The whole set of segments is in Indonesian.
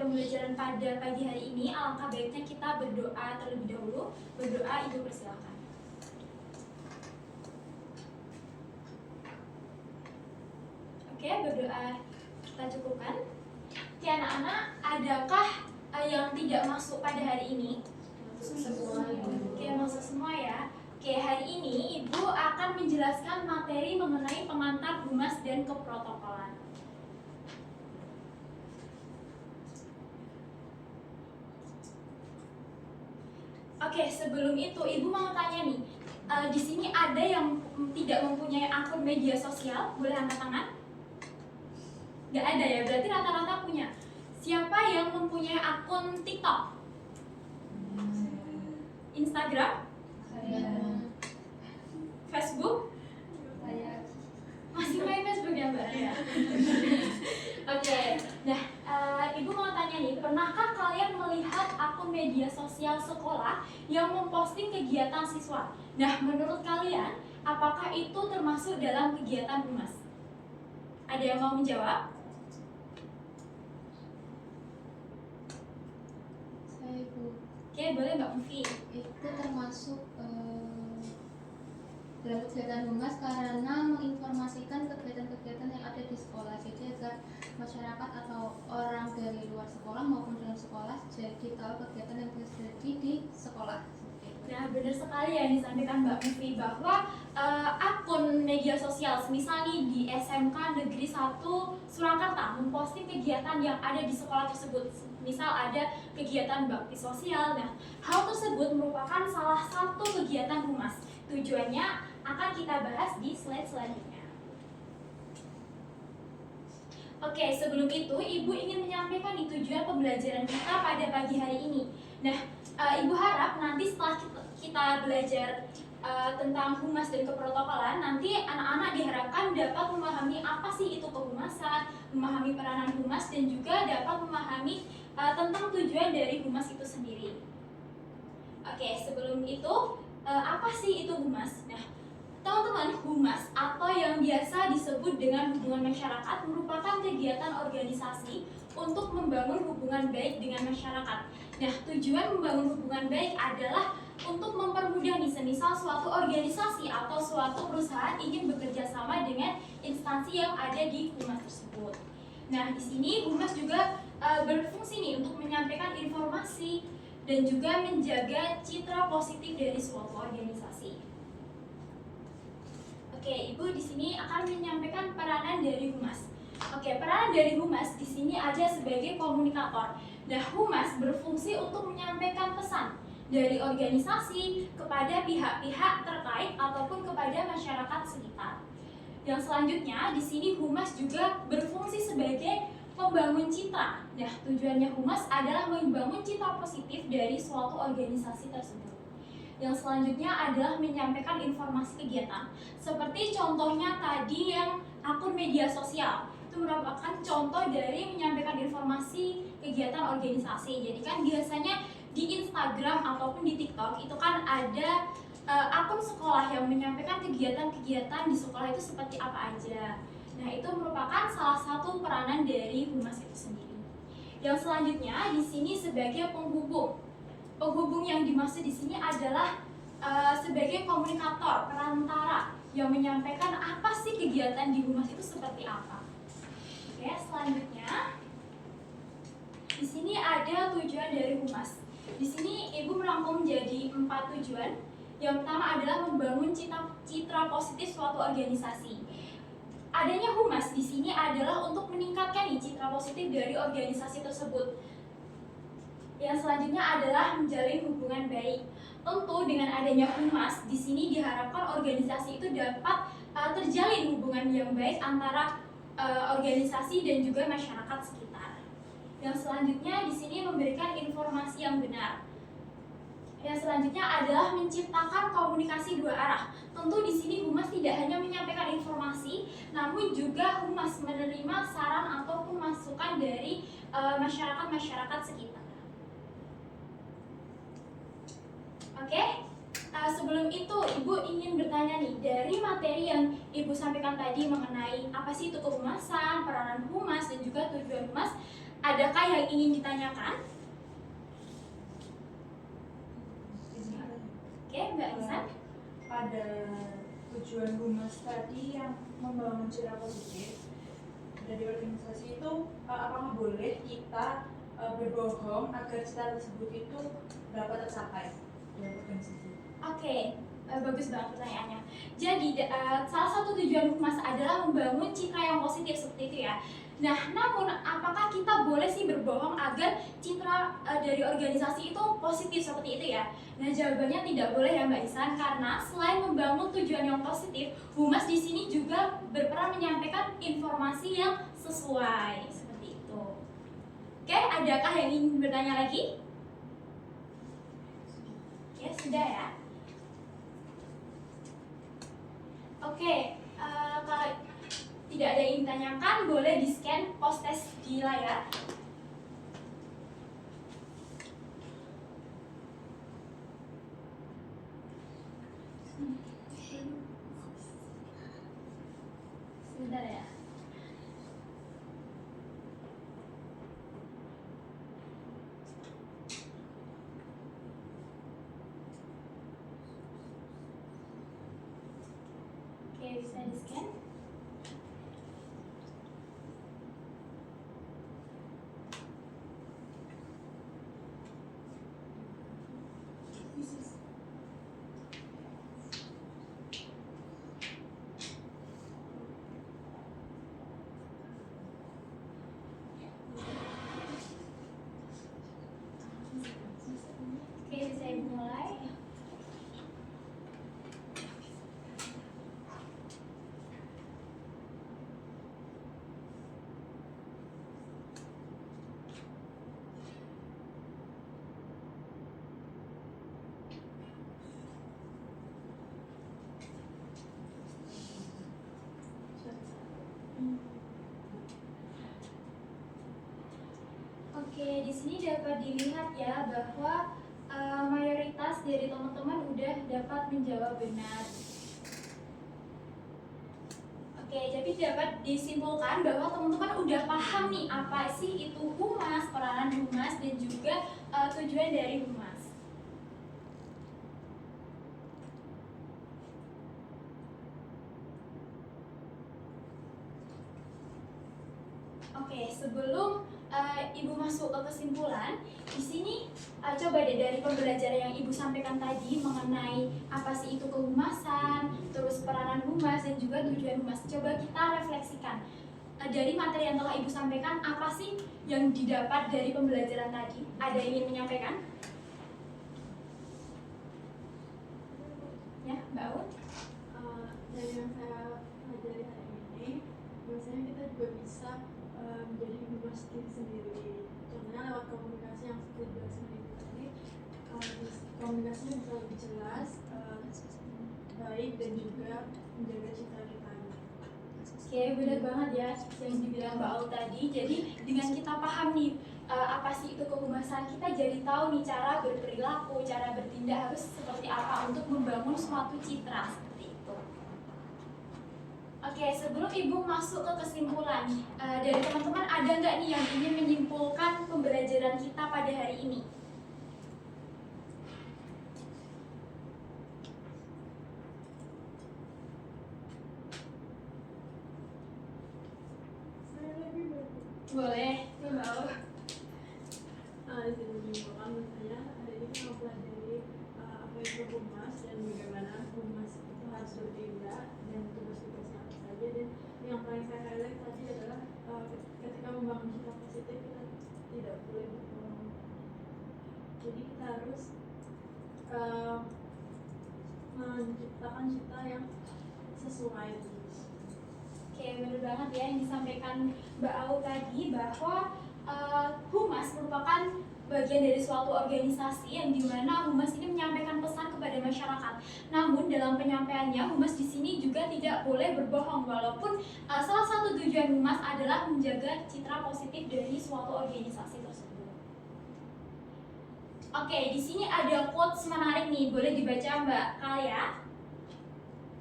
pembelajaran pada pagi hari ini, alangkah baiknya kita berdoa terlebih dahulu. Berdoa, Ibu persilakan. Oke, berdoa kita cukupkan. Oke anak-anak, adakah yang tidak masuk pada hari ini? Semua. Oke, masuk semua ya. Oke, hari ini Ibu akan menjelaskan materi mengenai pengantar humas dan keprotokolan. Oke, sebelum itu Ibu mau tanya nih, di sini ada yang tidak mempunyai akun media sosial? Boleh angkat tangan? Nggak ada ya, berarti rata-rata punya. Siapa yang mempunyai akun TikTok? Instagram? Facebook? Masih main Facebook ya Mbak? Oke, nah Ibu mau tanya nih, pernahkah kalian melihat akun media sosial sekolah yang memposting kegiatan siswa? Nah, menurut kalian, apakah itu termasuk dalam kegiatan humas? Ada yang mau menjawab? Saya Ibu. Oke, boleh Mbak Mufi? Itu termasuk dalam kegiatan humas karena menginformasikan kegiatan-kegiatan yang ada di sekolah, jadi agar masyarakat atau orang dari luar sekolah maupun dalam sekolah jadi tahu kegiatan yang terjadi di sekolah. Nah, benar sekali yang disampaikan Mbak Mufi bahwa akun media sosial, misalnya di SMK Negeri 1 Surakarta memposting kegiatan yang ada di sekolah tersebut. Misal ada kegiatan bakti sosial. Nah, hal tersebut merupakan salah satu kegiatan humas. Tujuannya akan kita bahas di slide selanjutnya. Oke, sebelum itu Ibu ingin menyampaikan tujuan pembelajaran kita pada pagi hari ini. Nah, Ibu harap nanti setelah kita belajar tentang humas dan keprotokolan, nanti anak-anak diharapkan dapat memahami apa sih itu kehumasan, memahami peranan humas, dan juga dapat memahami tentang tujuan dari humas itu sendiri. Oke, sebelum itu, apa sih itu humas? Nah, teman-teman, humas atau yang biasa disebut dengan hubungan masyarakat merupakan kegiatan organisasi untuk membangun hubungan baik dengan masyarakat. Nah, tujuan membangun hubungan baik adalah untuk mempermudah nih, semisal suatu organisasi atau suatu perusahaan ingin bekerja sama dengan instansi yang ada di humas tersebut. Nah, di sini humas juga berfungsi nih untuk menyampaikan informasi dan juga menjaga citra positif dari suatu organisasi. Oke, Ibu di sini akan menyampaikan peranan dari humas. Oke, peranan dari humas di sini ada sebagai komunikator. Nah, humas berfungsi untuk menyampaikan pesan dari organisasi kepada pihak-pihak terkait ataupun kepada masyarakat sekitar. Yang selanjutnya, di sini humas juga berfungsi sebagai pembangun citra. Nah, tujuannya humas adalah membangun citra positif dari suatu organisasi tersebut. Yang selanjutnya adalah menyampaikan informasi kegiatan. Seperti contohnya tadi yang akun media sosial. Itu merupakan contoh dari menyampaikan informasi kegiatan organisasi. Jadi kan biasanya di Instagram ataupun di TikTok itu kan ada akun sekolah yang menyampaikan kegiatan-kegiatan di sekolah itu seperti apa aja. Nah, itu merupakan salah satu peranan dari humas itu sendiri. Yang selanjutnya di sini sebagai penghubung. Penghubung yang dimaksud di sini adalah sebagai komunikator, perantara yang menyampaikan apa sih kegiatan di humas itu seperti apa. Oke, selanjutnya di sini ada tujuan dari humas. Di sini Ibu merangkum menjadi 4 tujuan. Yang pertama adalah membangun citra positif suatu organisasi. Adanya humas di sini adalah untuk meningkatkan citra positif dari organisasi tersebut. Yang selanjutnya adalah menjalin hubungan baik. Tentu dengan adanya humas di sini diharapkan organisasi itu dapat terjalin hubungan yang baik antara organisasi dan juga masyarakat sekitar. Yang selanjutnya di sini memberikan informasi yang benar. Yang selanjutnya adalah menciptakan komunikasi dua arah. Tentu di sini humas tidak hanya menyampaikan informasi, namun juga humas menerima saran ataupun masukan dari masyarakat sekitar. Oke, sebelum itu Ibu ingin bertanya nih, dari materi yang Ibu sampaikan tadi mengenai apa sih itu kehumasan, peranan humas, dan juga tujuan humas, adakah yang ingin ditanyakan? Oke, Mbak Isan. Pada tujuan humas tadi yang membangun citra positif dari organisasi itu, apakah boleh kita berbohong agar cita tersebut itu dapat tercapai dalam organisasi? Oke, bagus banget pertanyaannya. Jadi salah satu tujuan humas adalah membangun citra yang positif seperti itu ya. Nah, namun apakah kita boleh sih berbohong agar citra dari organisasi itu positif seperti itu ya? Nah, jawabannya tidak boleh ya Mbak Isan, karena selain membangun tujuan yang positif, humas di sini juga berperan menyampaikan informasi yang sesuai seperti itu. Oke, adakah yang ingin bertanya lagi? Ya, sudah ya. Oke, kalau tidak ada yang ditanyakan, boleh di-scan post-test di layar. Sebentar ya. Oke, bisa di-scan. Oke, bisa Ibu mulai. Oke, di sini dapat dilihat ya bahwa mayoritas dari teman-teman udah dapat menjawab benar. Oke, jadi dapat disimpulkan bahwa teman-teman udah paham nih apa sih itu humas, peranan humas, dan juga tujuan dari humas. Oke, sebelum Ibu masuk ke kesimpulan, di sini coba deh dari pembelajaran yang Ibu sampaikan tadi mengenai apa sih itu kehumasan, terus peranan humas, dan juga tujuan humas. Coba kita refleksikan dari materi yang telah Ibu sampaikan, apa sih yang didapat dari pembelajaran tadi? Ada yang ingin menyampaikan? Ya, Mbak Aun? Dari yang saya pelajari hari ini, biasanya kita juga bisa menjadi humas diri sendiri. Contohnya lewat komunikasi yang seperti dijelaskan Ibu tadi, komunikasinya bisa lebih jelas, baik, dan juga menjaga citra kita. Oke, benar banget ya yang dibilang Mbak Aul tadi. Jadi dengan kita paham nih apa sih itu kehumasan, kita jadi tahu nih cara berperilaku, cara bertindak harus seperti apa untuk membangun suatu citra seperti itu. Oke, sebelum Ibu masuk ke kesimpulan, dari teman-teman ada nggak nih yang ingin menyimpulkan pembelajaran kita pada hari ini? Boleh, Mbak Aul. Di sini menyimpulkan misalnya hari ini kita mempelajari apa itu humas dan bagaimana humas itu harus bertindak dan tugas-tugasnya apa saja. Dan yang paling saya highlight tadi adalah ketika membangun citra positif kita tidak boleh berbohong. Jadi kita harus menciptakan citra yang sesuai. Oke, benar banget ya yang disampaikan Mbak Aul tadi bahwa humas merupakan bagian dari suatu organisasi yang dimana humas ini menyampaikan pesan kepada masyarakat. Namun dalam penyampaiannya humas di sini juga tidak boleh berbohong, walaupun salah satu tujuan humas adalah menjaga citra positif dari suatu organisasi tersebut. Oke, di sini ada quotes menarik nih, boleh dibaca Mbak Kalia?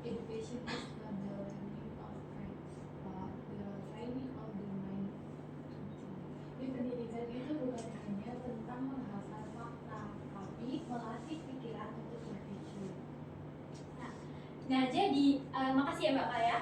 Education is not the learning of facts, but the training of the mind. Jadi pendidikan itu bukan hanya tentang menghafal fakta, tapi melatih pikiran untuk berpikir. Nah, jadi makasih ya Mbak Kalia.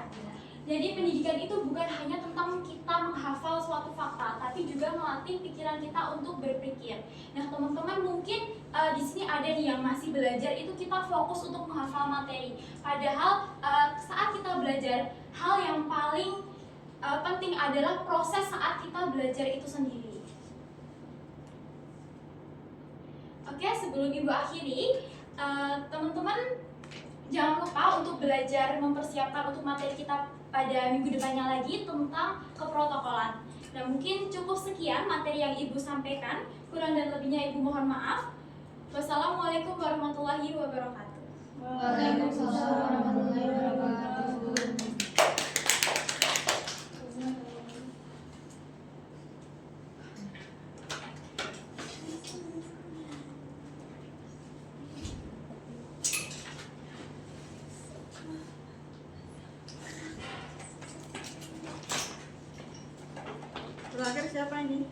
Jadi pendidikan itu bukan hanya tentang kita menghafal suatu fakta, tapi juga melatih pikiran kita untuk berpikir. Nah, teman-teman mungkin di sini ada nih yang masih belajar itu kita fokus untuk menghafal materi. Padahal saat kita belajar, hal yang paling penting adalah proses saat kita belajar itu sendiri. Oke, sebelum Ibu akhiri, teman-teman jangan lupa untuk belajar mempersiapkan untuk materi kita pada minggu depannya lagi tentang keprotokolan. Nah, mungkin cukup sekian materi yang Ibu sampaikan. Kurang dan lebihnya Ibu mohon maaf. Wassalamualaikum warahmatullahi wabarakatuh. Waalaikumsalam warahmatullahi wabarakatuh. Terakhir siapa ini?